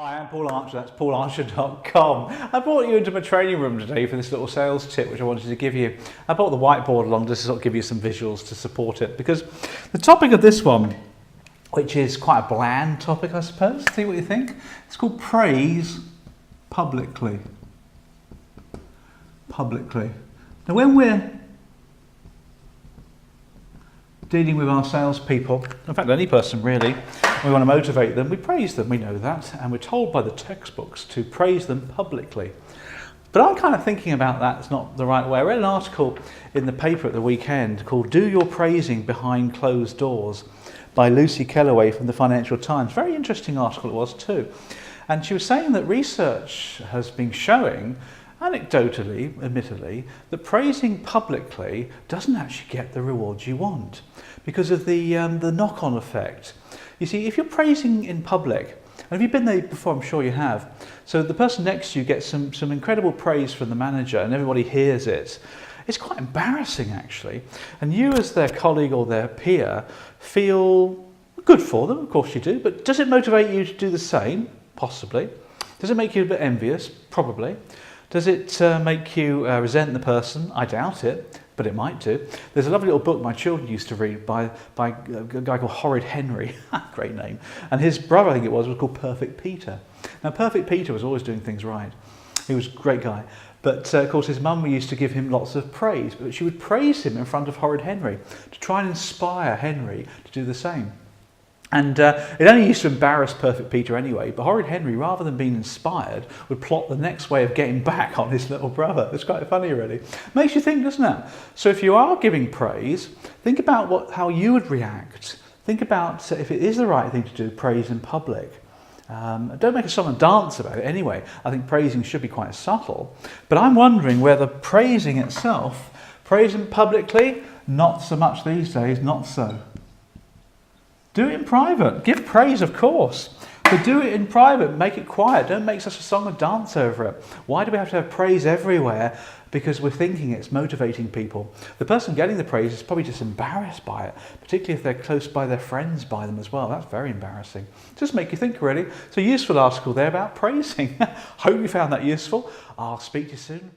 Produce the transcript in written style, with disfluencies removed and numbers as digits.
Hi, I'm Paul Archer, that's paularcher.com. I brought you into my training room today for this little sales tip which I wanted to give you. I brought the whiteboard along just to sort of give you some visuals to support it, because the topic of this one, which is quite a bland topic I suppose, see what you think, it's called praise publicly. Publicly. Now when we're dealing with our salespeople, in fact any person really, we want to motivate them, we praise them, we know that, and we're told by the textbooks to praise them publicly. But I'm kind of thinking about that's not the right way. I read an article in the paper at the weekend called "Do Your Praising Behind Closed Doors" by Lucy Kellaway from the Financial Times. Very interesting article it was too. And she was saying that research has been showing, anecdotally, admittedly, that praising publicly doesn't actually get the rewards you want because of the knock-on effect. You see, if you're praising in public, and if you've been there before, I'm sure you have, so the person next to you gets some incredible praise from the manager and everybody hears it, it's quite embarrassing actually. And you as their colleague or their peer feel good for them, of course you do, but does it motivate you to do the same? Possibly. Does it make you a bit envious? Probably. Does it make you resent the person? I doubt it, but it might do. There's a lovely little book my children used to read by a guy called Horrid Henry, great name, and his brother, I think it was called Perfect Peter. Now Perfect Peter was always doing things right. He was a great guy, but of course his mum used to give him lots of praise, but she would praise him in front of Horrid Henry to try and inspire Henry to do the same. And it only used to embarrass Perfect Peter anyway, but Horrid Henry, rather than being inspired, would plot the next way of getting back on his little brother. It's quite funny really. Makes you think, doesn't it? So if you are giving praise, think about how you would react. Think about if it is the right thing to do, praise in public. Don't make a song and dance about it anyway. I think praising should be quite subtle. But I'm wondering whether praising itself, praising publicly, not so much these days, not so. Do it in private. Give praise, of course, but do it in private. Make it quiet. Don't make such a song and dance over it. Why do we have to have praise everywhere? Because we're thinking it's motivating people. The person getting the praise is probably just embarrassed by it, particularly if they're close by their friends by them as well. That's very embarrassing. Just make you think really. It's a useful article there about praising. Hope you found that useful. I'll speak to you soon.